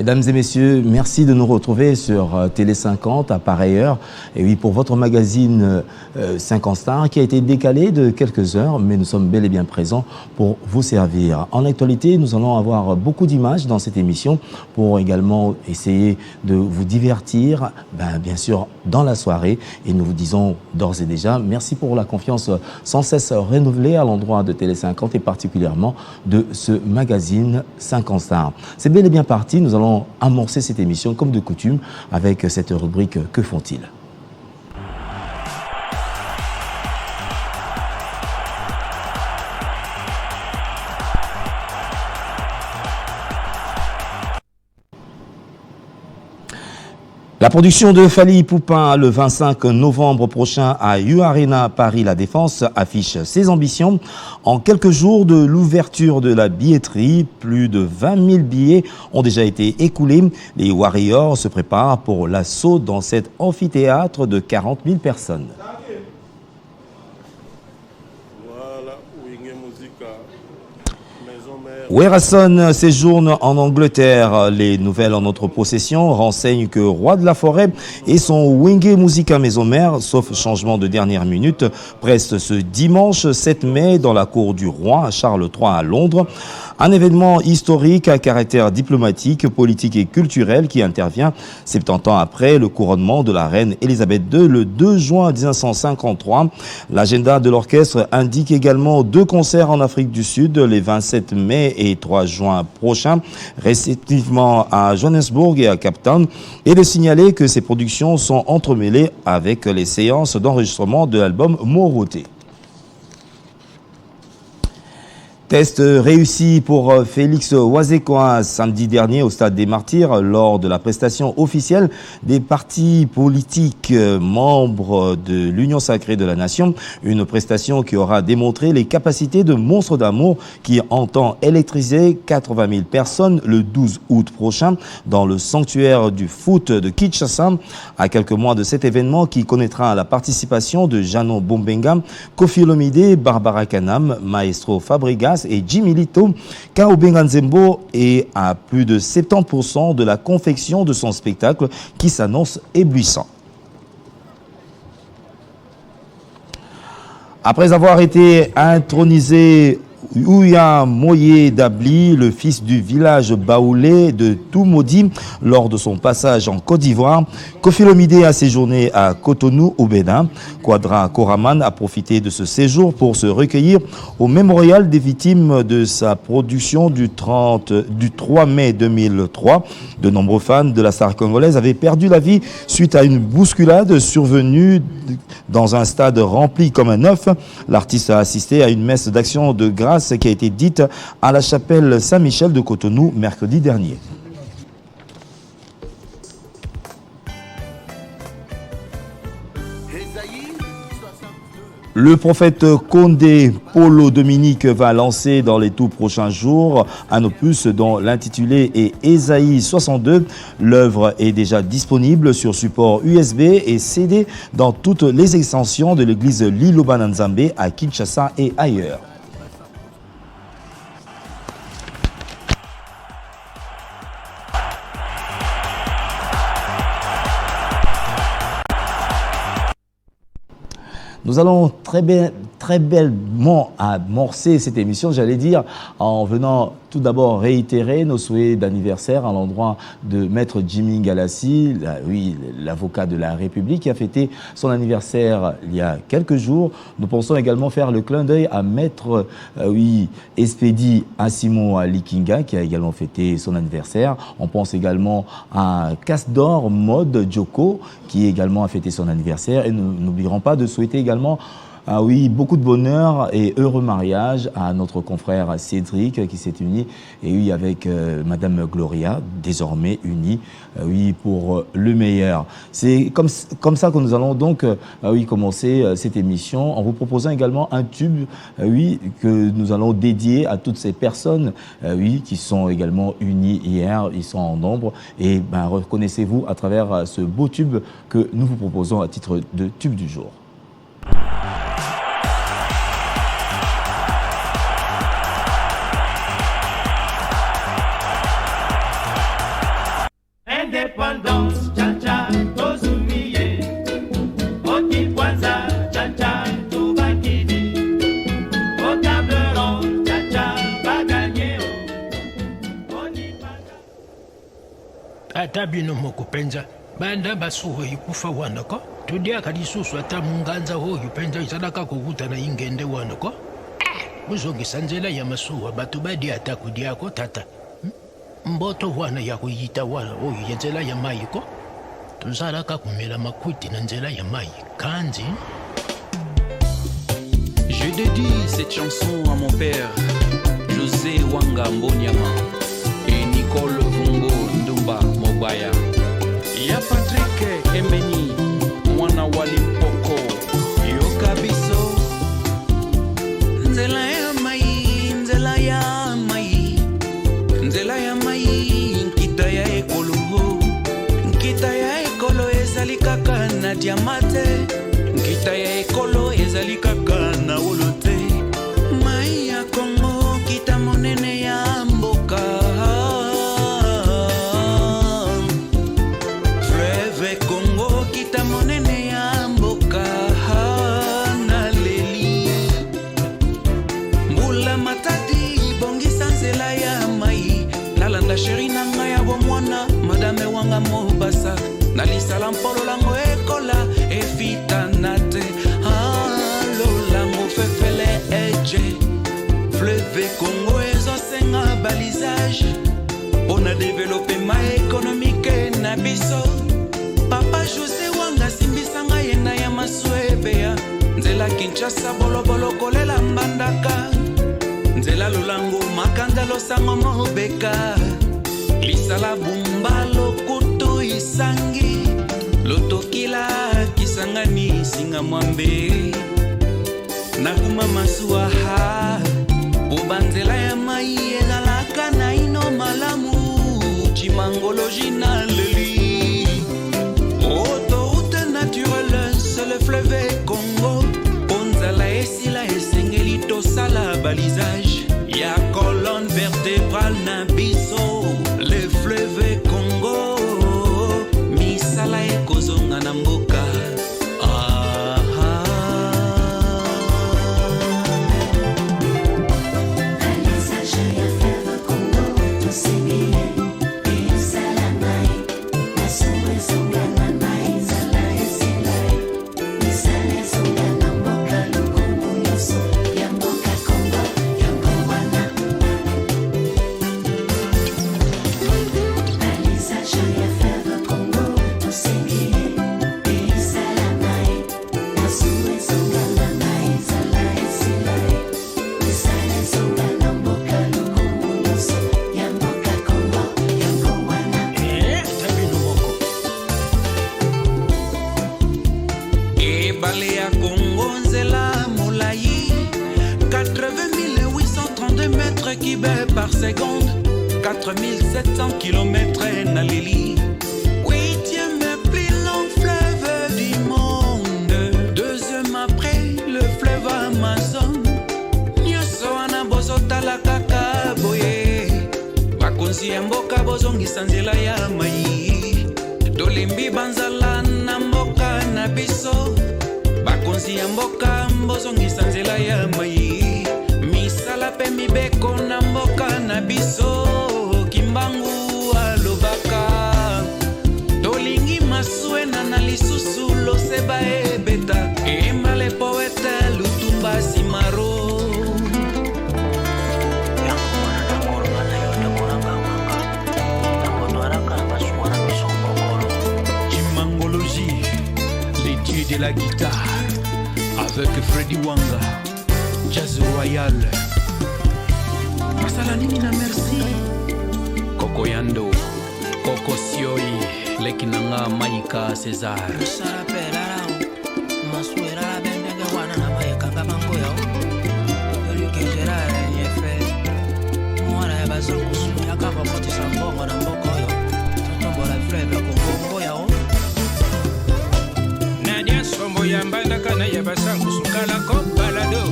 Mesdames et messieurs, merci de nous retrouver sur Télé 50 à pareille heure. Et oui, pour votre magazine 50 Stars qui a été décalé de quelques heures, mais nous sommes bel et bien présents pour vous servir. En actualité, nous allons avoir beaucoup d'images dans cette émission pour également essayer de vous divertir, bien sûr, dans la soirée. Et nous vous disons d'ores et déjà merci pour la confiance sans cesse renouvelée à l'endroit de Télé 50 et particulièrement de ce magazine 50 Stars. C'est bel et bien parti. Nous allons amorcer cette émission comme de coutume avec cette rubrique « Que font-ils » ? La production de Fally Ipupa le 25 novembre prochain à U-Arena Paris La Défense affiche ses ambitions. En quelques jours de l'ouverture de la billetterie, plus de 20 000 billets ont déjà été écoulés. Les Warriors se préparent pour l'assaut dans cet amphithéâtre de 40 000 personnes. Werason séjourne en Angleterre. Les nouvelles en notre possession renseignent que Roi de la Forêt et son Wenge Musica Maison Mère, sauf changement de dernière minute, prestent ce dimanche 7 mai dans la cour du roi Charles III à Londres. Un événement historique à caractère diplomatique, politique et culturel qui intervient 70 ans après le couronnement de la reine Elisabeth II le 2 juin 1953. L'agenda de l'orchestre indique également 2 concerts en Afrique du Sud les 27 mai et 3 juin prochains, respectivement à Johannesburg et à Cape Town, et de signaler que ces productions sont entremêlées avec les séances d'enregistrement de l'album Moroté. Test réussi pour Félix Wazekoa samedi dernier au Stade des Martyrs lors de la prestation officielle des partis politiques membres de l'Union Sacrée de la Nation. Une prestation qui aura démontré les capacités de Monstre d'amour qui entend électriser 80 000 personnes le 12 août prochain dans le sanctuaire du foot de Kinshasa. À quelques mois de cet événement qui connaîtra la participation de Jeannot Bombenga, Kofi Olomide, Barbara Kanam, Maestro Fabregas et Jimmy Lito, Kao Benganzembo est à plus de 70% de la confection de son spectacle qui s'annonce éblouissant. Après avoir été intronisé Ouya Moye Dabli, le fils du village baoulé de Toumaudi, lors de son passage en Côte d'Ivoire, Kofi Olomide a séjourné à Cotonou au Bénin. Quadra Koraman a profité de ce séjour pour se recueillir au mémorial des victimes de sa production du 3 mai 2003. De nombreux fans de la star congolaise avaient perdu la vie suite à une bousculade survenue dans un stade rempli comme un œuf. L'artiste a assisté à une messe d'action de grâce qui a été dite à la chapelle Saint-Michel de Cotonou mercredi dernier. Le prophète Condé Polo Dominique va lancer dans les tout prochains jours un opus dont l'intitulé est Ésaïe 62. L'œuvre est déjà disponible sur support USB et CD dans toutes les extensions de l'église Liloba Nzambe à Kinshasa et ailleurs. Nous allons très bellement amorcer cette émission, j'allais dire, en venant tout d'abord réitérer nos souhaits d'anniversaire à l'endroit de Maître Jimmy Galassi, l'avocat de la République, qui a fêté son anniversaire il y a quelques jours. Nous pensons également faire le clin d'œil à Maître Espedi Asimo Likinga, qui a également fêté son anniversaire. On pense également à Casdor Mode Joko, qui également a fêté son anniversaire. Et nous n'oublierons pas de souhaiter également beaucoup de bonheur et heureux mariage à notre confrère Cédric qui s'est uni avec Madame Gloria, désormais unis pour le meilleur. C'est comme ça que nous allons donc commencer cette émission en vous proposant également un tube que nous allons dédier à toutes ces personnes qui sont également unies hier, ils sont en nombre et reconnaissez-vous à travers ce beau tube que nous vous proposons à titre de tube du jour. indépendance, cha-cha, tozumiye. Oti kwanza, cha-cha, tubakidi. Au table ronde, cha-cha, baganye. Ata bino mokupenza banda basuho ikufa wanako tudia kalisusu ata munganza hoyo penza isadaka kukuta na ingende wanako muzongisa nzela ya masuwa batu badi ata kudiako tata mboto wana ya kuyita wana hoyo yenzela ya mayiko tuzalaka kumela makuti na nzela ya mayi kanzi. Je dédie cette chanson à mon père José Wanga Mbonyama et Nicole Vungo Ndumba Mobaya. Ya Patrick Embeni mwana wali mpoko yoka biso nzela ya mai nzela ya mai nzela ya mai nkita ya ekolo nkita ya ekolo ezali kaka na diamate nkita ya ekolo ezali kaka na wolote mai ya Kongo kita monene ya mboka fleuve Kongo kita monene ya mboka na leli mbula matadi bongisa nzela ya mai nalanda sheri na ngai ya bomwana madame wanga mobasa nalisala mpolo lango ekola efitana te lolango fefele eje fleuve Kongo ezosenga balisage mpona developema ekonomike na biso papa José Wanga simbisanga yena ya maswebea nzela Kinshasa bolobolo kolela mbandaka nzela lolango makanda losango mobeka lisala bumba lokutu isangi lotokila kisangani singa mwambe nakuma masuaha bobanzela ya mai ezalaka na ino malamu chimangoloji na leli autoroute naturelle c'est le fleuve Congo onzala esila esengeli tosala balisage ya colonne vertébrale na biso le fleuve Congo misala ekozonga na mboka. Balea Congo nzela molayi 80 832 mètres cubes par seconde 4700 km na leli 8e plus long fleuve du monde 2e après le fleuve Amazon nyonso wana bozotala kaka boye bakonzi ya mboka bozongisa nzela ya mai tolembi banzala na mboka na biso bakonzi ya mboka mbozongisa nzela ya mai misala pe mibeko na mboka na biso kimbangu alobaka tolingi maswena na lisusu loseba ebeta emale poete lutumba simaro Chimangologie, les dieux de la guitare avec Freddy Wanga, Jazz Royal, Masalanini na merci, Coco Yando, Coco Sioi, Lekinanga Maika César. Nadia Sombo Yambanda Kana Yabasangu Sukala Kopalado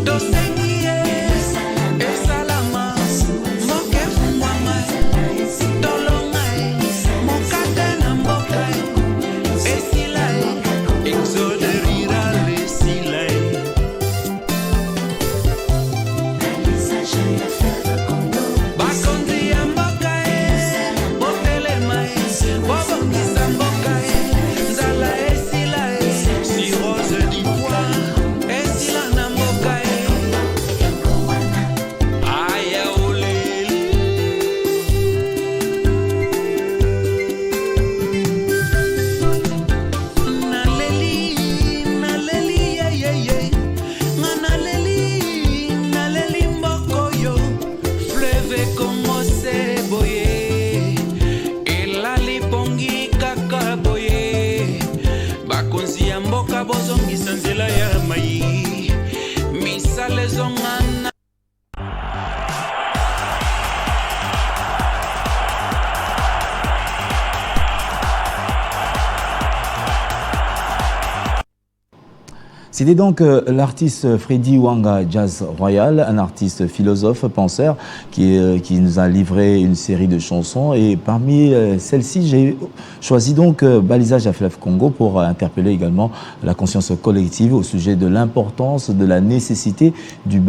Dosengie, Esalama, Moke Fumama, C'était donc l'artiste Freddy Wanga Jazz Royal, un artiste philosophe, penseur, qui nous a livré une série de chansons. Et parmi celles-ci, j'ai choisi donc Balisage à Fleuve Congo pour interpeller également la conscience collective au sujet de l'importance, de la nécessité du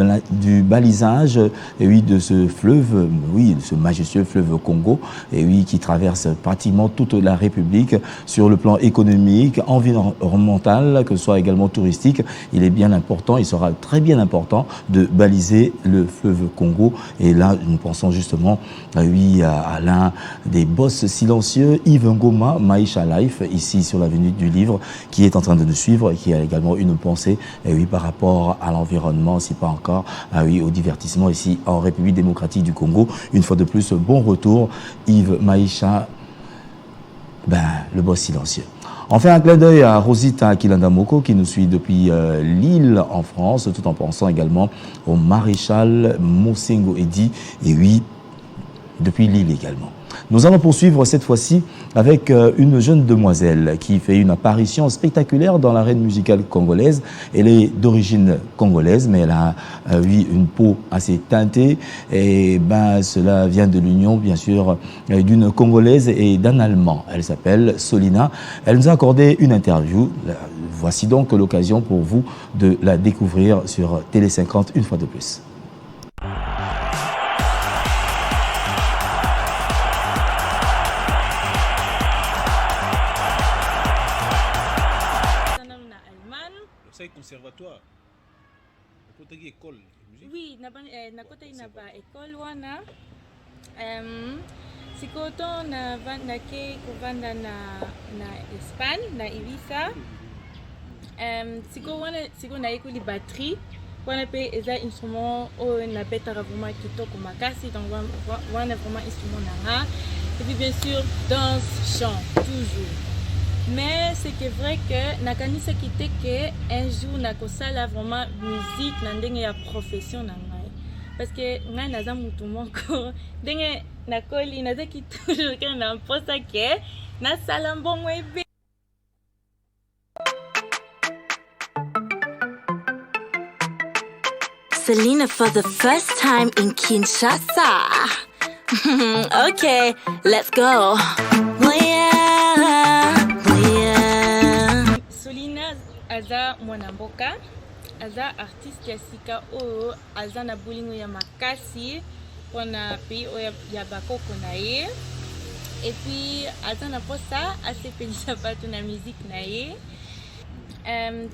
balisage et oui, de ce fleuve, oui, ce majestueux fleuve Congo, et oui, qui traverse pratiquement toute la République sur le plan économique, environnemental, que ce soit également touristique. Il est bien important, il sera très bien important de baliser le fleuve Congo. Et là, nous pensons justement oui, à l'un des boss silencieux, Yves Ngoma, Maïcha Life, ici sur l'avenue du Livre, qui est en train de nous suivre et qui a également une pensée oui, par rapport à l'environnement, si pas encore oui, au divertissement ici en République démocratique du Congo. Une fois de plus, bon retour, Yves Maïcha, le boss silencieux. On fait un clin d'œil à Rosita Kilandamoko qui nous suit depuis Lille en France, tout en pensant également au maréchal Mosengo Edi, et oui, depuis Lille également. Nous allons poursuivre cette fois-ci avec une jeune demoiselle qui fait une apparition spectaculaire dans l'arène musicale congolaise. Elle est d'origine congolaise, mais elle a oui, une peau assez teintée. Et cela vient de l'union, bien sûr, d'une Congolaise et d'un Allemand. Elle s'appelle Solina. Elle nous a accordé une interview. Voici donc l'occasion pour vous de la découvrir sur Télé 50 une fois de plus. Conservatoire. École de musique. Oui, na école wana. Sikoto na ke kuvanda na Espagne na Ibiza. Siko na école batterie. Wana pe eza instrument o na betara vraiment kitoko makasi, donc wana vraiment instrument na. Et puis bien sûr danse, chant toujours. Mais c'est que vrai que nakanisa kite que un jour nakosala vraiment musique na ndenge ya profession na ngai, parce que ngai naza mutu moko ndenge nakoli nazaki toujours que na mposa ke nasala mbongo ebe. Selena for the first time in Kinshasa. Okay, let's go. Solina aza mwanamboka, aza artiste ya sika oyo aza na bolingo ya makasi pona pays oyo ya bakoko na ye. Et puis aza na posa asepelisa bato na musique na ye.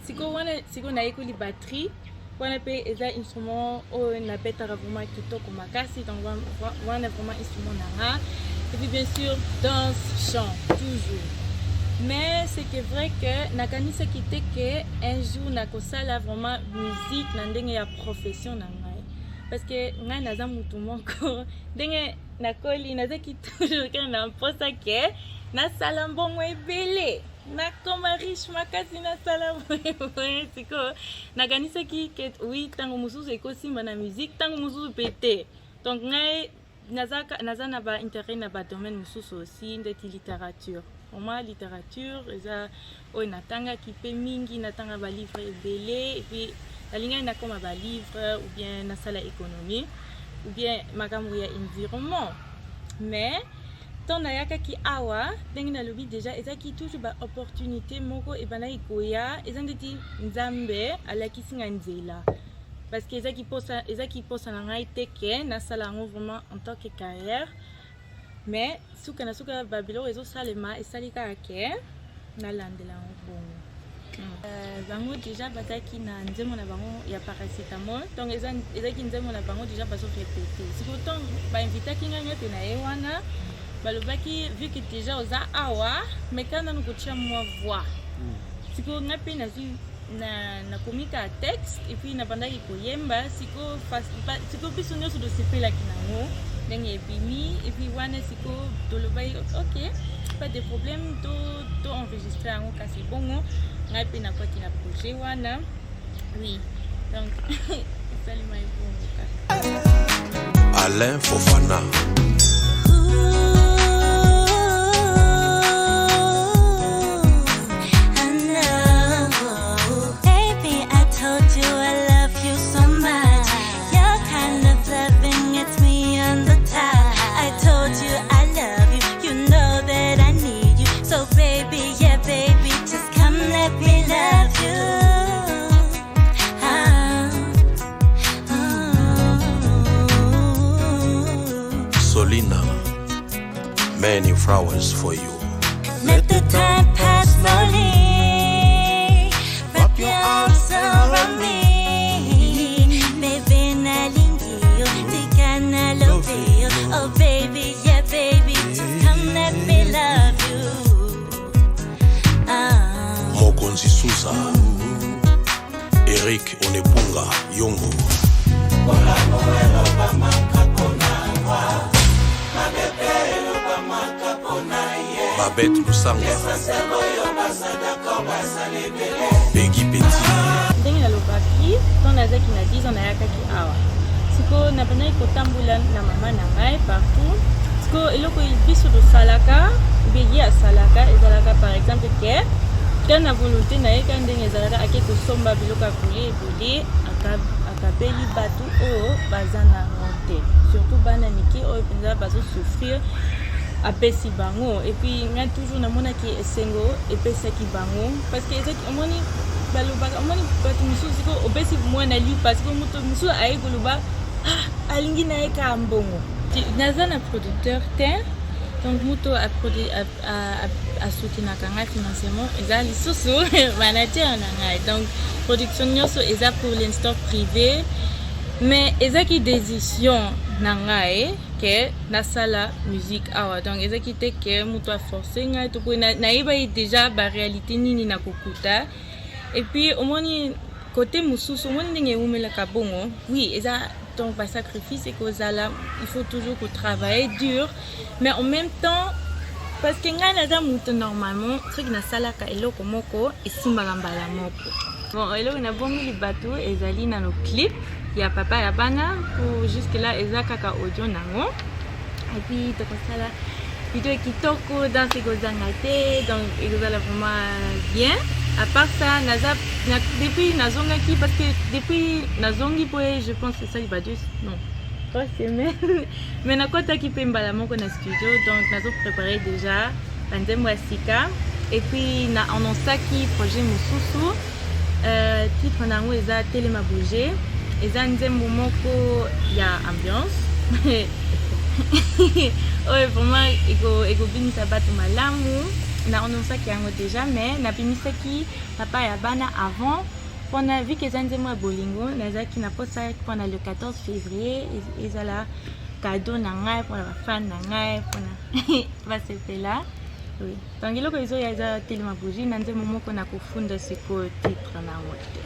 Siko na ekoli batterie wana pe eza instrument oyo na betara vraiment kitoko makasi, donc wana vraiment instrument na. Et puis bien sûr danse, chant toujours. Mais c'est que vrai que nakanisa kite que un jour nakosala vraiment musique na ndenge ya profession na ngai, parce que ngai naza mutu moko ndenge nakoli nazaki toujours que na mposa ke nasala mbongo ebele nakoma riche makasi nasala mbongo. Siko nakanisaki ke oui tango mosusu ekosimba na musique, tango mosusu pete. Donc ngai naza na ba intérêt na ba domaine mosusu aussi ndeti littérature. Pour moi, littérature, on natanga qui peut mingi, natanga ba livre ebele, et puis la ligne na comme ba livre ou bien na sala économie ou bien makambo ya environnement. Mais tant na yaka ki awa, dengi na lobby déjà ezaki toujours ba opportunité moko e bana ikoya, ezandeti nzambe ala kisinga nzela. Parce que ezaki posa na ngai teke na sala ngo vraiment en tant que carrière. Mais suka babilo ezo salema esalika ke na landela bongo. Bango déjà bataki na nzemo na bango ya paracetamol, donc ezaki nzemo na bango déjà baso répéter. Si pourtant ba invitaki nganya pe na ewana balobaki vu que déjà oza awa mais quand nous kotia moi voix. Siko ngapi na na komika texte et puis na bandaki koyemba siko biso nyoso do sepela kinango. Et puis wana siko tolobai ok pas de problème to enregistrer en kasi bongo ngai pe na kwa kina projet wana oui donc salut my bongo Alain Fofana. Baby, many flowers for you. Let the time pass slowly. Wrap your arms around me. Baby, nalingi yo, tikana love you. Oh baby, yeah baby, come let me love you. Mokonzi Souza, Eric Onepunga, Yongo. Babette Lusanga, Peggy Petit. Ndenge nalobaki to nazaki na 10 ans nayakaki awa siko napendaki kotambula na mama na ngai partout siko eloko biso tosalaka ye asalaka ezalaka par exemple ke na volonté na ye ka ndenge ezalaka ake kosomba biloko ya kolia ebele akapeli bato oyo baza nango te surtout bana mike oyo mpenza bazosouffrir apesi bango et puis ngai toujours namonaki esengo epesaki bango parce que ezaki omoni balobaka omoni bato mosusu siko opesi mwana lipa siko moto mosusu aye koloba alingi na ye ka mbongo naza na producteur te donc moto asoutenaka ngai financièrement eza lisusu manager na ngai donc production nyonso eza pour l'instant privé mais ezaki décision na ngai ke nasala musique awa donc ezaki te ke moto aforce ngai to nayeba ye déjà baréalité nini na kokuta et puis omoni côté mosusu omoni ndenge eumelaka bongo oui eza donc par sacrifice ekozala il faut toujours travailler dur mais en même temps parce que ngai naza moto normalement soki nasalaka eloko moko esimbaka mbala moko bon eloko nabomili bato ezali na no clip ya papa ya bana pour jusque là eza kaka audio nango et puis tokosala vidéo kitoko danse ekozanga te donc ekozala vraiment bien à part ça depuis nazongaki parce que depuis nazongi boye je pense que ça il va dire non 3 semaines mais nakotaki pe mbala moko na studio donc nazo préparer déjà banzembo ya sika et puis na annonçaki projet mosusu titre nango eza telema bouger eza nzembo moko ya ambiance oyo vraiment ekobimisa bato malamu na annonçaki yango déjà mais nabimisaki papa ya bana avant mpona vu ke eza nzembo ya bolingo nazalaki na posaki mpona le 14 février ezala cadeau na ngai mpona bafan na ngai mpona basepela oui donc eloko ezoya eza telema bougie na nzembo moko na kofunda sikoyo titre nango te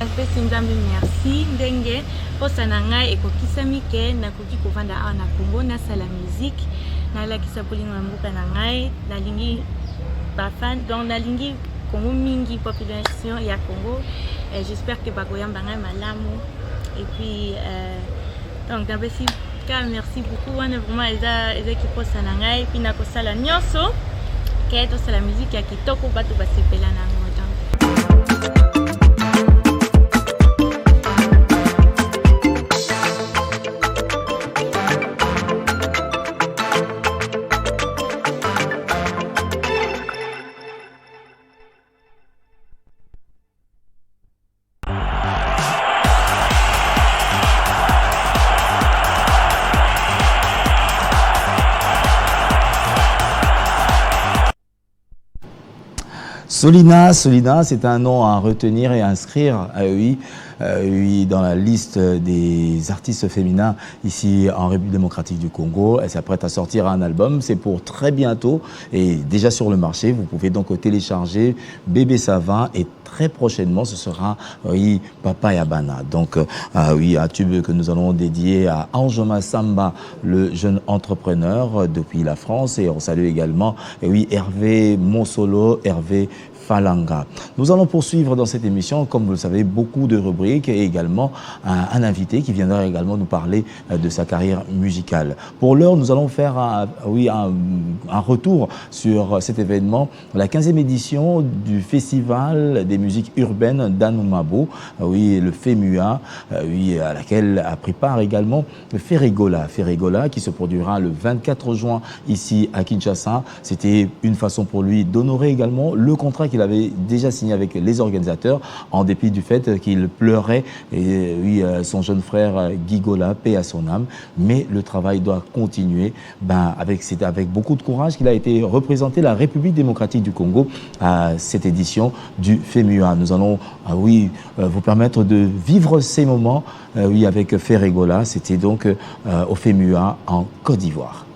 apesi nzambe merci ndenge posa na ngai ekokisami ke nakoki kovanda awa na Congo nasala musique nalakisa bolingo ya mboka na ngai nalingi bafan donc nalingi Congo mingi population ya Congo et j'espère que bakoyamba ngai malamu et puis donc napesi ka merci beaucoup wana vraiment eza kiposa na ngai puis nakosala nyonso ke tosala musique ya kitoko bato basepela nango donc Solina, c'est un nom à retenir et à inscrire, oui, dans la liste des artistes féminins ici en République démocratique du Congo. Elle s'apprête à sortir un album, c'est pour très bientôt et déjà sur le marché. Vous pouvez donc télécharger Bébé Savin et très prochainement ce sera, oui, Papa Yabana. Donc, oui, un tube que nous allons dédier à Anjoma Samba, le jeune entrepreneur depuis la France, et on salue également, oui, Hervé Monsolo, Hervé Falanga. Nous allons poursuivre dans cette émission, comme vous le savez, beaucoup de rubriques et également un invité qui viendra également nous parler de sa carrière musicale. Pour l'heure, nous allons faire un retour sur cet événement, la 15e édition du Festival des musiques urbaines d'Anoumabo, oui, le FEMUA, oui, à laquelle a pris part également Ferregola qui se produira le 24 juin ici à Kinshasa. C'était une façon pour lui d'honorer également le contrat qui qu'il avait déjà signé avec les organisateurs, en dépit du fait qu'il pleurait, et oui, son jeune frère Guy Gola, paix à son âme. Mais le travail doit continuer. C'est avec beaucoup de courage qu'il a été représenté la République démocratique du Congo à cette édition du FEMUA. Nous allons, vous permettre de vivre ces moments, avec Ferregola. C'était donc au FEMUA en Côte d'Ivoire.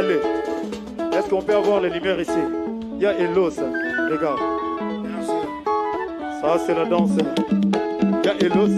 Wele. Est-ce qu'on peut avoir les lumières ici? Il y a Elos, regarde. Ça, c'est la danse. Il y a Elos.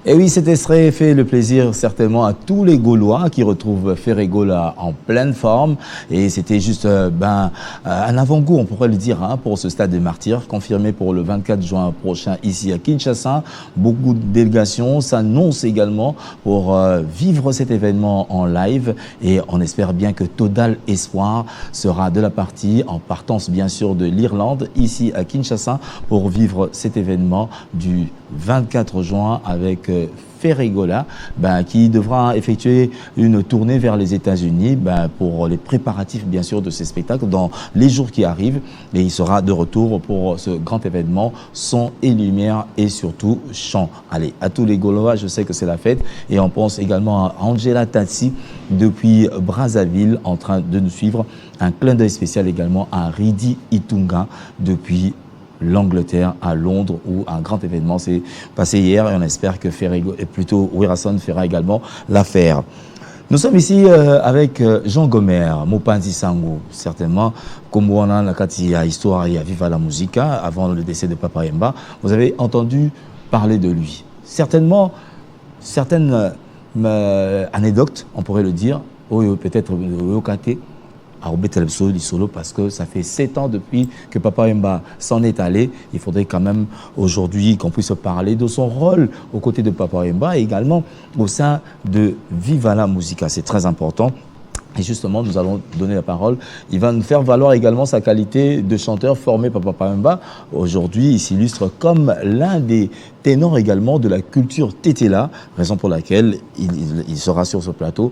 Et oui, cet extrait fait le plaisir certainement à tous les Gaulois qui retrouvent Ferregola en pleine forme. Et c'était juste un avant-goût, on pourrait le dire, hein, pour ce stade des martyrs, confirmé pour le 24 juin prochain ici à Kinshasa. Beaucoup de délégations s'annoncent également pour vivre cet événement en live. Et on espère bien que Total Espoir sera de la partie, en partance bien sûr de l'Irlande, ici à Kinshasa, pour vivre cet événement du 24 juin avec Ferregola, qui devra effectuer une tournée vers les États-Unis pour les préparatifs bien sûr de ces spectacles dans les jours qui arrivent. Et il sera de retour pour ce grand événement son et lumière et surtout chant. Allez, à tous les Gaulois, je sais que c'est la fête et on pense également à Angela Tatsi depuis Brazzaville en train de nous suivre. Un clin d'œil spécial également à Ridi Itunga depuis l'Angleterre à Londres où un grand événement s'est passé hier et on espère que Werason fera également l'affaire. Nous sommes ici avec Jean Gomer, Mopanzi Sango, certainement, comme on a la histoire et à Viva la Musica, avant le décès de Papa Yemba, vous avez entendu parler de lui. Certainement, certaines anecdotes, on pourrait le dire, peut-être au Kate, à Solo parce que ça fait 7 ans depuis que Papa Yemba s'en est allé. Il faudrait quand même aujourd'hui qu'on puisse parler de son rôle aux côtés de Papa Yemba et également au sein de Viva la Musica. C'est très important. Et justement, nous allons donner la parole. Il va nous faire valoir également sa qualité de chanteur formé par Papa Yemba. Aujourd'hui, il s'illustre comme l'un des ténors également de la culture Tétéla, raison pour laquelle il sera sur ce plateau,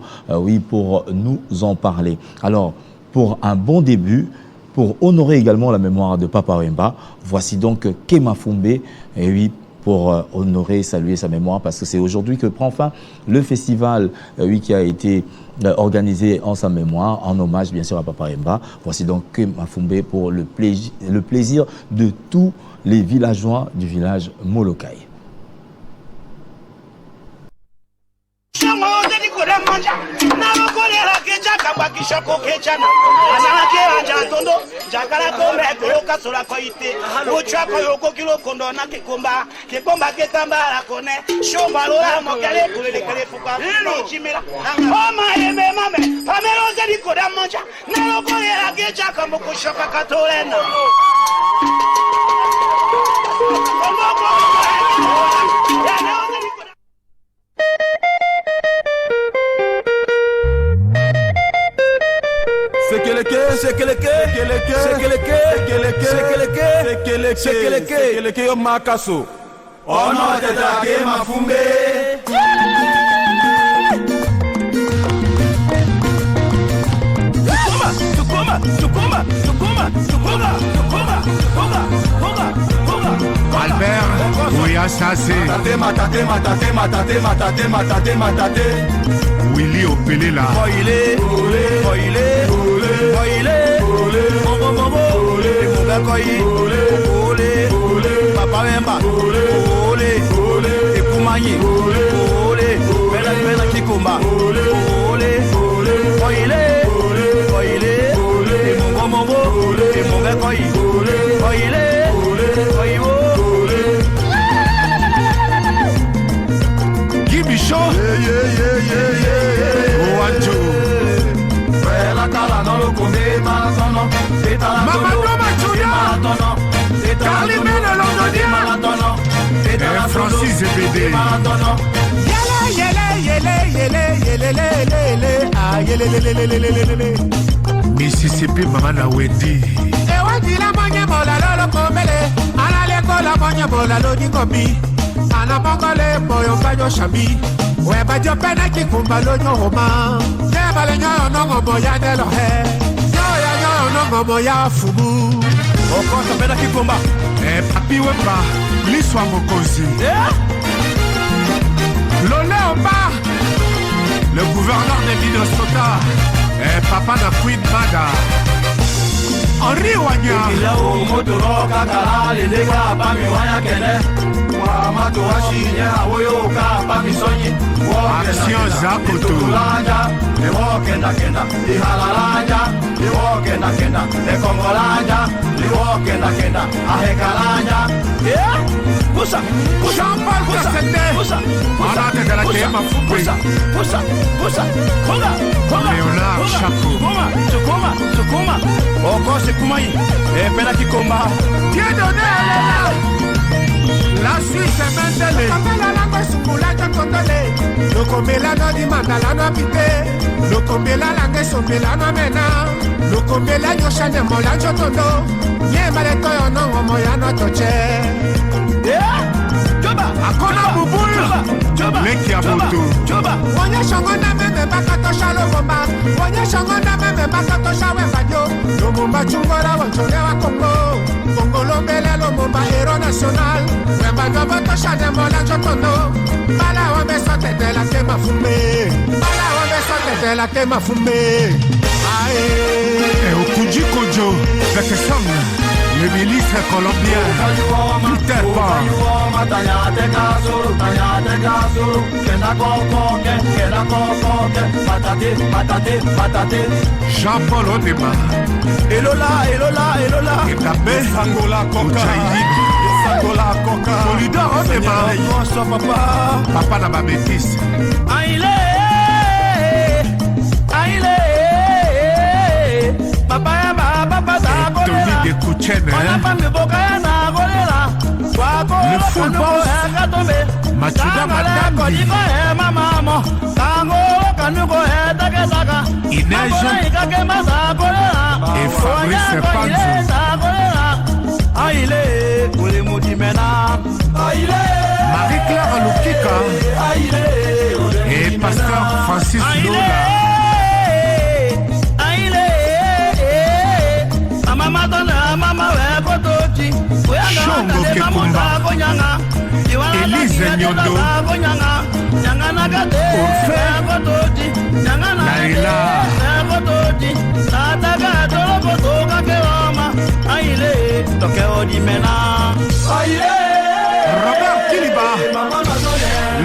pour nous en parler. Alors, pour un bon début, pour honorer également la mémoire de Papa Yemba, voici donc Kema Fumbe, pour honorer, saluer sa mémoire, parce que c'est aujourd'hui que prend fin le festival qui a été organisé en sa mémoire, en hommage bien sûr à Papa Yemba. Voici donc Kema Fumbe pour le plaisir de tous les villageois du village Molokai. Sekeleke makaso ono teta Kema Fumbe Albert Ouyasase Matate Willy Opelela Papa Yemba Ekumanyi Bela Kikumba Gibichon Mamadou Machuya Carlimène Londonien Francis Zébédé Mississippi Mamana Wendy Ewatila mwenye bola lolo komele Analeko la mwenye bola lodi komi Anamongole moyo mbanyo shami Weba jopena kikumba lonyo homa Nebale nyoyo nongo moya nelo he Nyoyo nongo moya fumu Okosa pena kikumba Papi Wemba Liswa Mokosi Lole Omba Le gouverneur de Minnesota Papa na Queen Mada Henri Wanya. Ikila o motoro kakala leleka pami wanya kene. Wa mato washinya awoyo ka pami sonyi. Action Zakoto. Le wo kenda kenda. Di halalanja. Le wo kenda kenda. Le kongolanja. Le wo kenda kenda. Ahekalanja. Yeah. Pusa. Jean-Paul Kassende. Pusa. Malade de la Kema Foupe. Pusa. Konga. Léonard Chapeau. Sukuma. Oko Sekumai. Pela Kikomba. Bien donné, la Suisse est Mendele. La langue Sukula Jokondole. Le Kombela no di Mandala no Pite. Le Kombela langue Sombela no Mena. Le Kombela Yoshane Mola Jotondo. Ye Maleto Yono Moya no Toche. Akona Bubul. Leki Aboto. Wanya Shangona Meme Bakato Shalo Bomba. Wanya Shangona Meme Bakato Shawe Badio. Lomomba Chungora Wanchole wa Congo. Congo Lombele Lomomba Héros National. Wemba Noboto Shane Mola Jotondo. Bala Wambe Sote de la Kema Fumbe. Bala Wambe Sote de la Kema Fumbe. Ae. Okuji Kojo. Zeke Song. Le milice colombien. Peter Pan. Jean-Paul Odema. Elola. Etabe. Sangola Coca. Solidor Odema. Papa na ba bêtise. Aïe. Papa Tony de Kouchen. Le full boss. Machuda Madame. Inès et Fabrice Panzo. Marie-Claire Lukika et Pasteur Francis Lola. Chongo Kekumba. Elise Nyondo. Orfe. Naila. Robert Kiliba.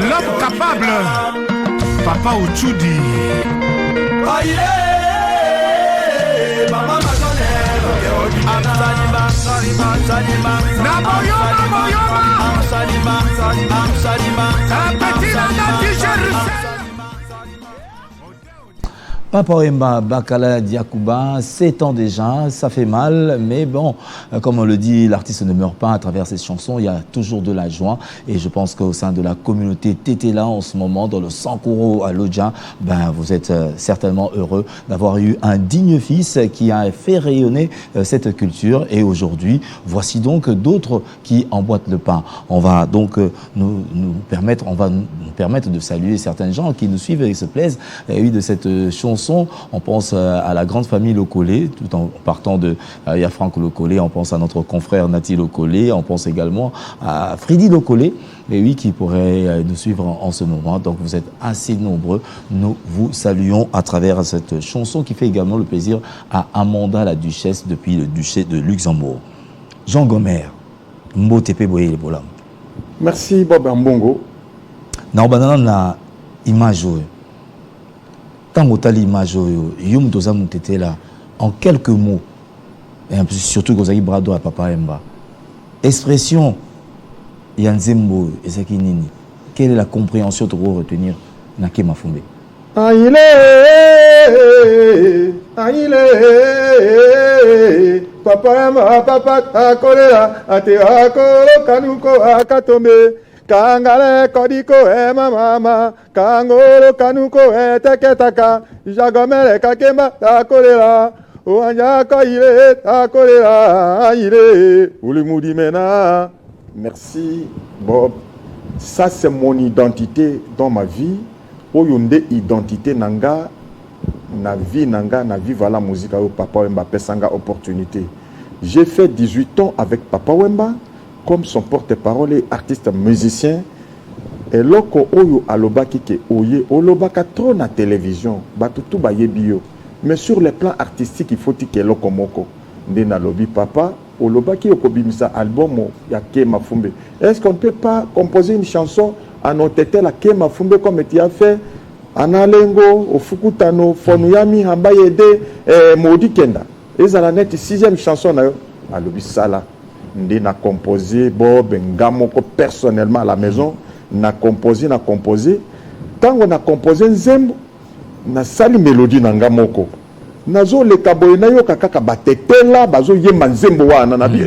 L'homme capable. Papa Uchudi. Papa Wemba Bakala Diakouba, 7 ans déjà, ça fait mal, mais bon, comme on le dit, l'artiste ne meurt pas à travers ses chansons, il y a toujours de la joie. Et je pense qu'au sein de la communauté Tétéla en ce moment, dans le Sankoro à Lodja, ben, vous êtes certainement heureux d'avoir eu un digne fils qui a fait rayonner cette culture. Et aujourd'hui, voici donc d'autres qui emboîtent le pas. On va donc nous permettre de saluer certains gens qui nous suivent et se plaisent de cette chanson. On pense à la grande famille Locolé, tout en partant de Yafranc Locolé, on pense à notre confrère Nati Locolé, on pense également à Freddy Locolé, et oui, qui pourrait nous suivre en ce moment. Donc vous êtes assez nombreux. Nous vous saluons à travers cette chanson qui fait également le plaisir à Amanda la Duchesse depuis le duché de Luxembourg. Jean Gomer, Mbotepe Boye le Bolam. Merci Bob Mbongo. Na banana na image. Tant que tu as l'image, en quelques mots, et surtout que vous avez brado à Papa Wemba, expression Yanzembo et Sakinini, quelle est la compréhension que vous retenir dans Kema Fumbe? Aïe, Papa Wemba, Papa Akolela, Ate Akolo Kanuko Akatombe. Kangale kodiko mama kangolo kanuko teketaka jagomele kakemba takolela oanja koile takolela ile ulimudi mena. Merci Bob, ça c'est mon identité dans ma vie. Oyonde identité nanga na vie la musique au Papa Wemba pesanga opportunité. J'ai fait 18 ans avec Papa Wemba comme son porte-parole et artiste musicien. Et loko oyo alobaki ke oye olobaka trop na télévision batutu ba yebio, mais sur le plan artistique il faut que loko moko nde na lobi papa olobaki okobimisa album ya Kema Fumbe. Est-ce qu'on ne peut pas composer une chanson à notre la Kema Fumbe comme tu as fait Analengo, Ofukutano, Fonuyami, Hambayede, Maudi Kenda. Et ça la net 6e chanson na yo alobi sala nde na composé Bob Ngamoko personnellement à la maison na composé tango na composé nzembo na sali mélodie na Ngamoko nazo le kaboy na yo kaka batetela bazo yemba nzembo wana na bi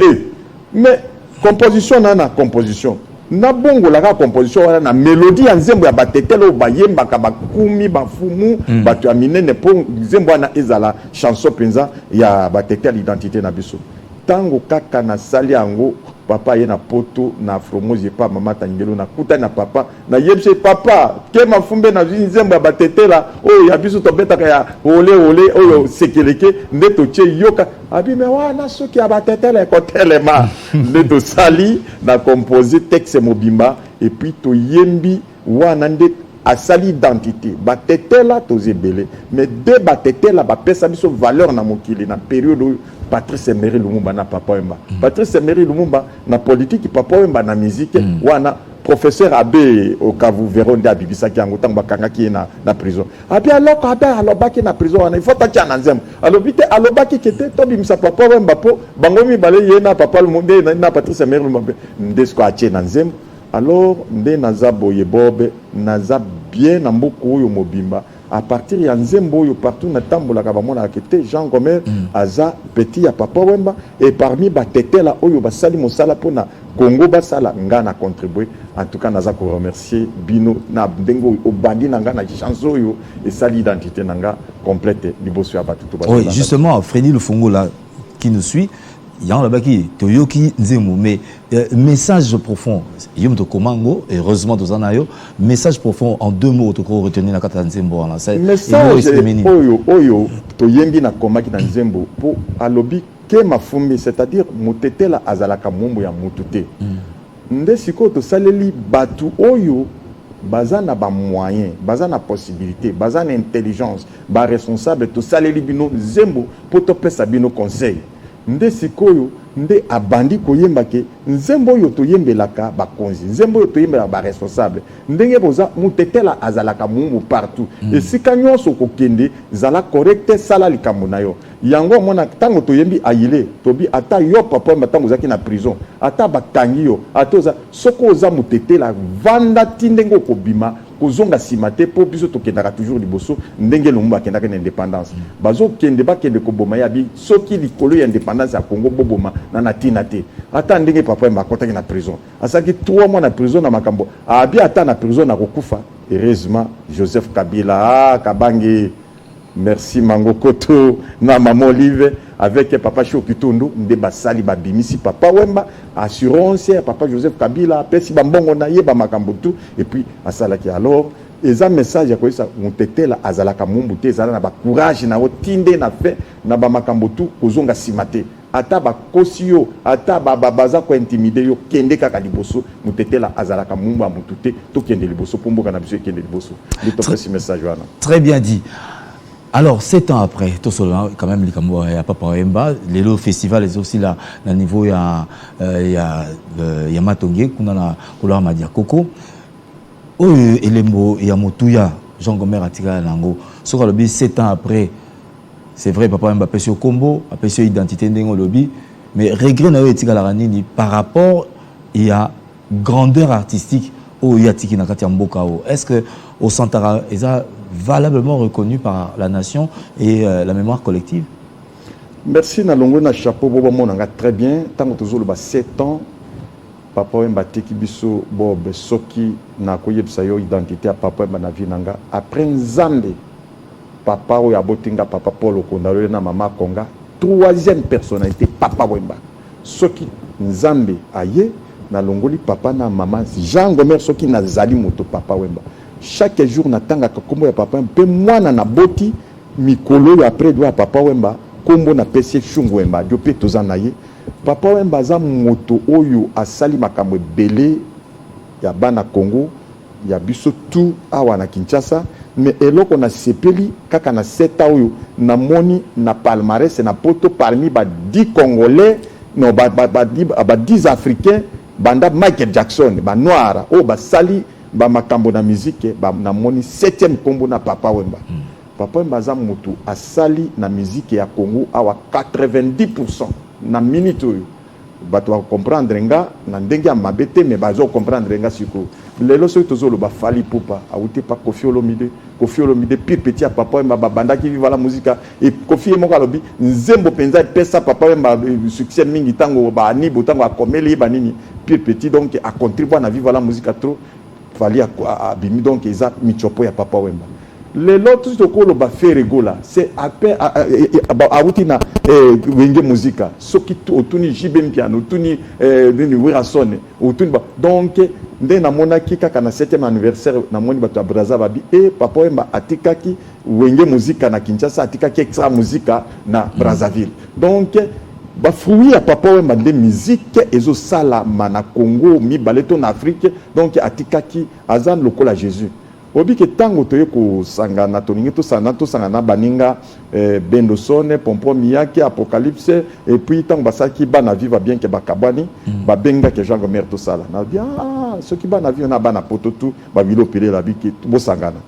mais composition na composition na bongo la composition wana na mélodie ya nzembo ya batetela ba yemba ka bakumi bafumu batu aminene po nzembo wana ezala chanson penza ya batetela identité na biso tango kaka na sali yango papa ye na poto na fromozi pa mama tangelo na kuta na papa na yebse papa Kema Fumbe na nzembo ya batetela oyo ya biso tobetaka ya ole oyo sekeleke nde toche yoka abi me wana soki ya batetela ekotelema nde to sali na composer texte mobimba et puis to yembi wana nde asali identité batetela tozebele mais de batetela bapesa biso valeur na mokili na période Patrice Emery Lumumba na Papa Wemba. Patrice Emery Lumumba na politique Papa Wemba na musique wana professeur Abbé au Kavu Veronde abibisa ki yango tanga bakanga ki na prison. Abi aloko Abbé alobaki na prison wana il faut tacha na nzembo. Alobite alobaki kete to bimisa Papa Wemba po bango mi bale ye na Papa Lumumba na Patrice Emery Lumumba ndesko ache na nzembo. Alors nde naza boye bobe naza bien na mboku oyo mobimba à partir ya nzembo oyo partout na tambola ka bamona akete Jean Gomer aza petit ya Papa Wemba et parmi batetela oyo basali mosala pona Congo basala ngana contribuer en tout cas naza ko remercier bino na ndengo obandi na ngana chanson oyo et sali identité nanga complète liboso ya batutu basala. Oui, justement Freddy Lufungo là qui nous suit il y a là-bas qui Toyoki Nzemu mais message profond yom to komango heureusement dans anayo message profond en 2 mots to ko retenir na kata Nzembo là c'est message oyo to yembi na komaki na Nzembo po alobi Kema Fumbe c'est-à-dire motetela azalaka mombo ya mutute nde siko to saleli batu oyo bazana ba moyen bazana possibilité bazana intelligence ba responsable to saleli bino Nzembo po to pesa bino conseil nde sikoyo nde abandi koyemba ke nzembo yo toyembelaka bakonzi nzembo yo toyembela ba responsable ndenge boza mutetela azalaka mumbu partout et sika nyonso kokende zala correcte sala likambo na yo yango mona tango toyembi ayile tobi ata yo papa matango zaki na prison ata batangi yo atoza soko oza mutetela vanda tindengo kobima kozonga simate po biso tokendaka toujours liboso ndenge Lumumba kendaka na indépendance bazo kende bakende koboma ya bi soki likolo ya indépendance ya Congo boboma na natina te ata ndenge papa makotaki na prison asaki 3 mois na prison na makambo abi ata na prison na kokufa heureusement Joseph Kabila Kabange merci Mango Koto na Maman Olive avec papa Chokitundu nde basali babimisi Papa Wemba assurance papa Joseph Kabila pesi bambongo na ye ba makambo tout et puis asalaki alors eza message ya koisa mutetela azalaka mumbu te ezala na ba courage na otinde na fait na ba makambo tout kozonga simate ata ba kosio ata baza ko intimider yo kende kaka liboso mutetela azalaka mumbu a mutute to kende liboso pomboka na biso kende liboso lito pesi message wana très bien dit. Alors, 7 ans après, tout cela, quand même, il y a Papa Wemba, le festival est aussi là, à niveau, il y a Matongé, qu'on a la couleur Madia Coco. Oh, et les mots, il y a Motouya, Jean Gomer a tiré à l'ango. Sur le lobby, 7 ans après, c'est vrai, Papa Wemba a pêché au combo, a pêché identité dans le lobby, mais regret n'a été à par rapport, il y a grandeur artistique, où il y a Tiki Nakati Mbokao. Est-ce que au Santara, ils ont valablement reconnu par la nation et la mémoire collective? Merci Nalongo na chapeau bobo monanga très bien tant que toujours le 7 ans Papa Wemba teki biso bob soki na koyebisa yo identité à Papa Wemba na vinanga après Nzambe papa oya botinga papa Paul Okondalo na mama Konga 3e personnalité Papa Wemba soki Nzambe aye na longoli papa na mama Jean Gomer soki na zali moto Papa Wemba chaque jour natanga kombo ya papa mpe mwana na boti mikolo ya après doit Papa Wemba kombo na pesi Chungu Wemba diopé tozana ye Papa Wemba za moto oyo asali makambo belé ya bana Congo ya biso tout awa na Kinshasa mais eloko na sepeli kaka na 7 ans na moni na palmarès na poto parmi ba 10 Congolais non ba 10 Africains banda Michael Jackson ba noir ba sali ba makambo na musique ba na moni 7e kombo na Papa Wemba. Papa Wemba za mutu asali na musique ya Congo awa 90% na minute oyo bato ba comprendre nga na ndenge ya mabete mais bazo comprendre nga siko lelo so tozolo ba fali pupa awute pa Koffi Olomide pire petit à Papa Wemba banda qui vive la musique et Koffi mo kalobi nzembo penza pesa Papa Wemba succès mingi tango ba ni botango akomeli ba nini pire petit donc a contribuer na vivre la musique trop fali a bimi donc eza michopo ya Papa Wemba. Lelo tout ce que ba faire gola c'est après awuti na wenge muzika soki otuni jibem piano otuni ni wirasone otuni donc nde na monaki kaka na 7e anniversaire na moni bato ya Brazzaville et Papa Wemba atikaki wenge muzika na Kinshasa atikaki extra muzika na Brazzaville donc ba fruit ya Papa Wemba de musique ezo sala na Congo mi baleto na Afrique donc atikaki azan lokola Jésus obi ke tango toye ko sangana toningi to sangana baninga Bendosone Pompo Miyake Apocalypse et puis tango basaki bana viva bien ke bakabani babenga ke Jean Gomer to sala na bien ce qui bana viva na bana pototu ba bilo pele la biki bo sangana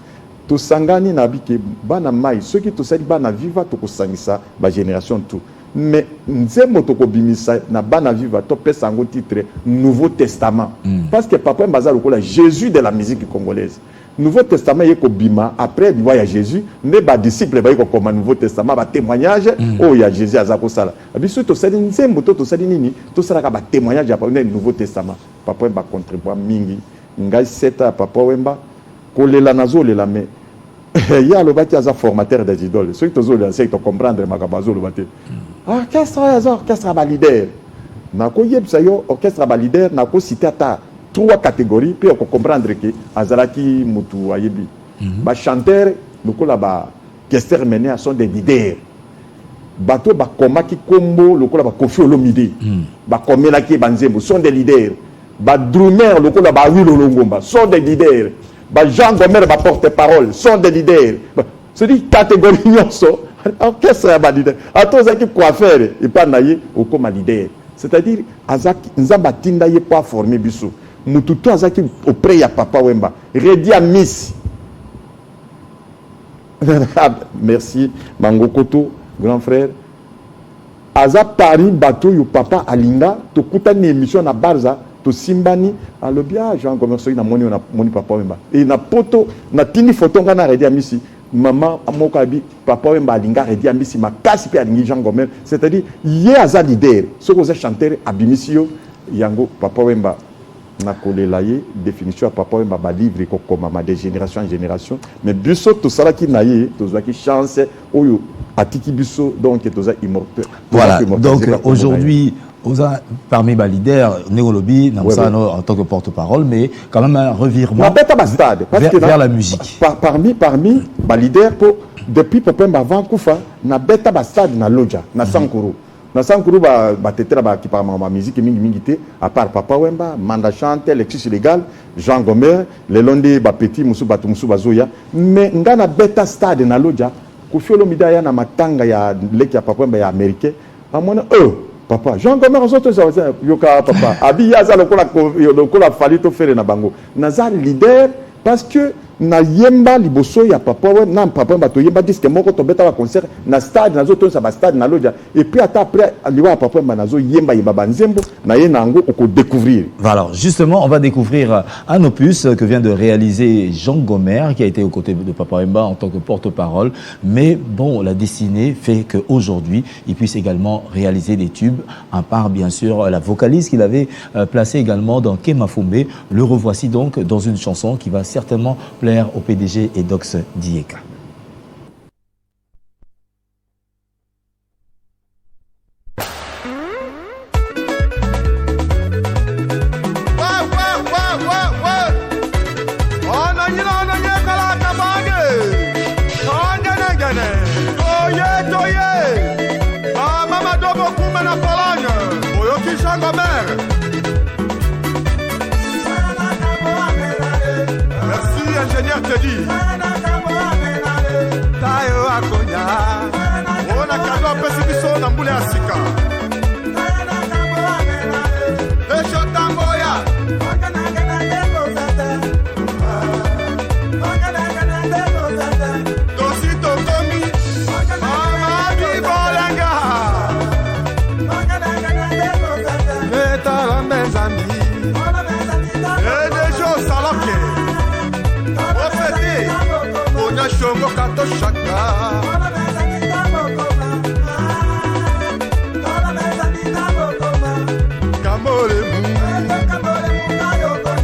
to sangani na biki bana mai ce qui to sali bana viva to ko sangisa ba génération tout mais nzembo to ko bimisa na bana viva to pesa ngo titre Nouveau Testament parce que Papa Wemba za lokola Jésus de la musique congolaise. Nouveau Testament y ko bima après du voyage Jésus ne ba disciple ba y ko comme Nouveau Testament ba témoignage oh ya Jésus azako sala biso to sali nzembo to sali nini to sala ka ba témoignage pa Nouveau Testament Papa Wemba contribuer mingi ngai seta Papa Wemba ko lela nazo lela mais ya lo bati aza formateur des idoles ceux qui to zo le c'est to comprendre makabazo lo bati orchestre ba leader na ko yebsa yo orchestre ba leader na ko citer ata 3 catégories puis on comprendre que azalaki mutu ayebi ba chanteur lokola ba Kester Menia sont des leaders bato ba komaki kombo lokola ba Koffi Olomide ba komela ki banzembo sont des leaders ba drummer lokola ba Wilo Longomba sont des leaders ba Jean Gomer ba porte-parole sont des leaders c'est dit catégorie nyonso orchestre ba leader ato zaki coiffeur et pas naye au comme leader c'est-à-dire azaki nzamba tinda ye pas former biso mututu azaki auprès ya Papa Wemba redi à Miss merci Mangokoto grand frère aza Paris bato yo papa alinga to kutani émission na Barza to simbani alobia Jean Commerce na moni Papa Wemba et na poto na tini photo ngana redi à Miss maman amokabi Papa Wemba alinga redi à Miss makasi pe alingi Jean Gomer c'est-à-dire ye aza leader ce que chanteur abimisio yango Papa Wemba na kolela ye définition à Papa Wemba ba livre ko komama de génération en génération mais biso to sala ki na ye to zaki chance oyo atiki biso donc to za immortel voilà donc aujourd'hui parmi les leaders Néolobi en tant que porte-parole mais quand même un revirement vers la musique parmi les leaders depuis Papa Wemba avant Kufa na beta ba stade na Loja na Sankuru na Sankuru ba tetera ba ki parlement ma musique mingi te à part Papa Wemba Manda Chante Lexus Légal Jean Gomer le londe ba petit musu bazoya mais ngana beta stade na Loja Koffi Olomide ya na matanga ya leki ya Papa Wemba ya américain amona papa Jean Gomer osoto ça yoka papa abi yaza lokola fali to faire na bango naza leader parce que na yemba liboso ya Papa Wemba na Papa Wemba to yemba disque moko to beta ba concert na stade nazo to sa ba stade na Loja et puis après liwa Papa Wemba nazo yemba banzembo na ye nango oko découvrir. Alors justement on va découvrir un opus que vient de réaliser Jean Gomer qui a été aux côtés de Papa Wemba en tant que porte-parole mais bon la destinée fait qu'aujourd'hui il puisse également réaliser des tubes à part bien sûr la vocaliste qu'il avait placée également dans Kemafumbe. Le revoici donc dans une chanson qui va certainement plaire au PDG et Dox Dieka. Ingénieur te dit Mole Asika. Eshotamboya. Tosito Komi. Mama Bibolanga. Metala Mezami. Et des jours saloke. Ofete. Onya Shongo Kato Shaka. Kamole Mu.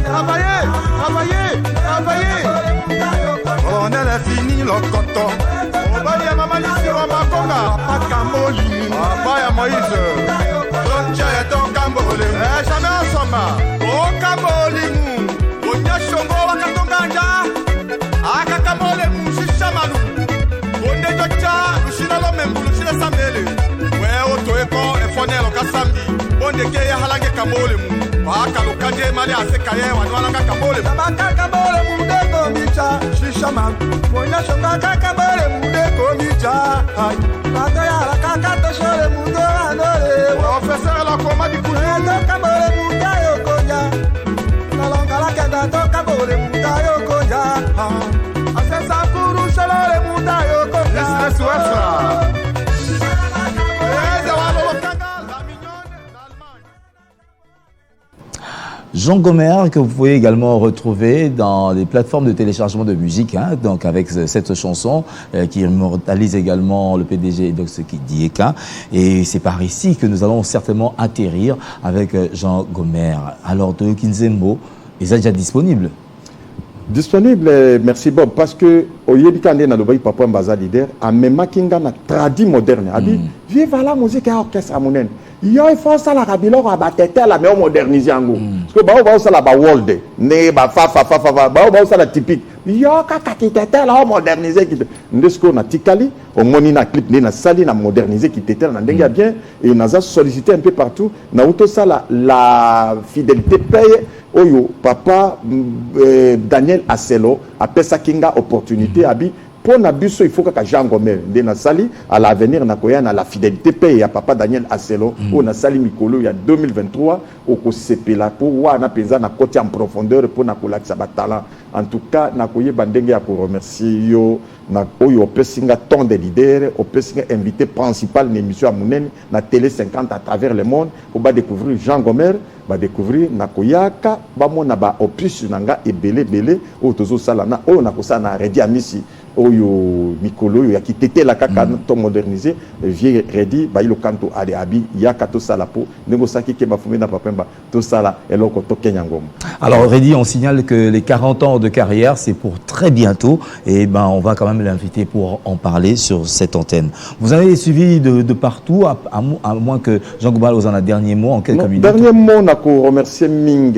Travaillez. On a fini le coton. On va y avoir Malisi ou Makonga. Pas Kamoli. Pas ya Moïse. Roncha et ton Kamole. Jamais ensemble. Oh Kamoli Mu. Onya Shongo Wakatonganja. Aka Kamole Mu. Shishamalu. Onde Jocha. Lushina Lomembu. Lushina Samele. Ouais, Otoeko. Efonel Okasambi. Onde Keye Halange Kamole Mu. Waka Lukaje Mali Asekaye. Wanwalanga Kamole Mu. Kamole Mu. Komicha, Shishama, Moya Shonga Kakabare Mude Komicha, Mataya Kakato Shore Mudo Anore, Professeur la Coma di Kule, Kabore Muda Yokoya, Nalonga la Kenda Kabore Muda Yokoya, Asesa Kuru Shalore Muda Yokoya, Suesra. Jean Gomer, que vous pouvez également retrouver dans les plateformes de téléchargement de musique, hein, donc avec cette chanson qui immortalise également le PDG donc ce qui dit Eka. Et c'est par ici que nous allons certainement atterrir avec Jean Gomer. Alors, de Kinzembo, est déjà disponible? Disponible, merci Bob, parce que au Yébikande na Lobaï Papa Mbaza leader, a même Kinga na tradi moderne, a dit vive la musique et orchestre à Mounen. Il faut ça la Kabila à batete la meilleure moderniser en gros. Parce que bah ça la ba world, ne ba fa bah ça la typique. Il y a qu'à la moderniser qui ndesco na tikali, au moni na clip na sali na moderniser qui était na ndenga bien et na za sollicité un peu partout. Na auto ça la fidélité paye. Oyo papa Daniel Aselo a pesa kinga opportunité abi pour na biso il faut que Jean Gomer de na sali à l'avenir na koya na la fidélité paye à papa Daniel Aselo o na sali mikolo ya 2023 au ko sepela pour wa na penza na côté en profondeur pour na kolakisa ba talent en tout cas na koye bandenge ya ko remercier yo na oyo pesinga ton de leader au pesinga invité principal na émission Amunen na télé 50 à travers le monde on va découvrir Jean Gomer va découvrir na koyaka ba mona ba opus nanga ebele o tozo sala na o na kosa na redi amisi oyo mikolo ya kitete la kaka to moderniser vieux redi ba ilo kanto ale abi ya kato sala po nengo saki ke ba fumé na papemba to sala eloko to kenyangom. Alors Redi, on signale que les 40 ans de carrière c'est pour très bientôt et ben on va quand même l'inviter pour en parler sur cette antenne. Vous avez suivi de partout à moins que Jean Goubal vous en a dernier mot en quelques minutes. Dernier mot na ko remercier Ming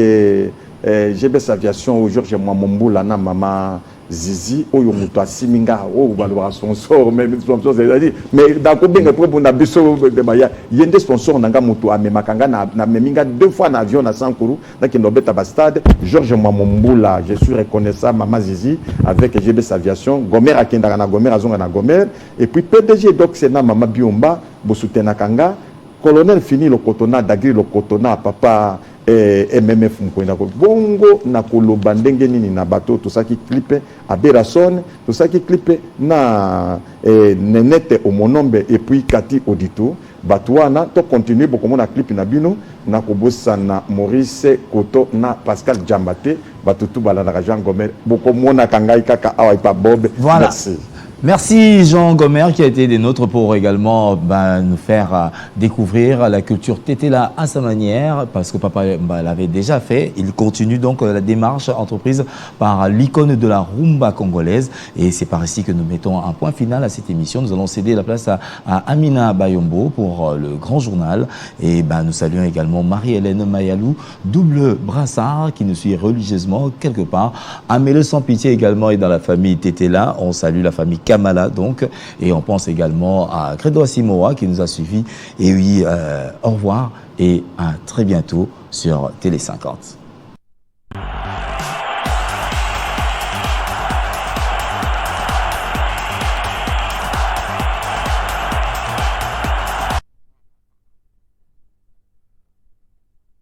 GBS Aviation au Georges Mwamboula na mama Zizi oyo muto asiminga o balwa sponsor même sponsor c'est-à-dire mais dans combien de fois pour na biso de baya yende sponsor nanga muto amemakanga na meminga 2 fois na avion na Sankuru donc ndobeta ba stade Georges Mwamboula je suis reconnaissant mama Zizi avec GBS Aviation Gomer akendaka na Gomer azonga na Gomer et puis PDG donc c'est na mama Biomba bosutena kanga colonel fini le cotona dagri le cotona papa MMF mkwenda ko bongo na koloba ndenge nini na bato to saki clipe Aberason to saki clipe na nenete au monombe et puis Kati Audito batwana to continuer beaucoup na clip na bino na kobosa na Maurice Koto na Pascal Djambate batutu bala na Jean Gomer beaucoup mona kangai kaka awa pa Bob. Voilà. Merci. Merci Jean Gomer qui a été des nôtres pour également nous faire découvrir la culture Tétéla à sa manière parce que papa l'avait déjà fait. Il continue donc la démarche entreprise par l'icône de la rumba congolaise et c'est par ici que nous mettons un point final à cette émission. Nous allons céder la place à Amina Bayombo pour le grand journal et nous saluons également Marie-Hélène Mayalou, double brassard qui nous suit religieusement quelque part. Amélie Sans Pitié également est dans la famille Tétéla. On salue la famille Kamala donc et on pense également à Credo Asimoa qui nous a suivis et oui au revoir et à très bientôt sur Télé 50.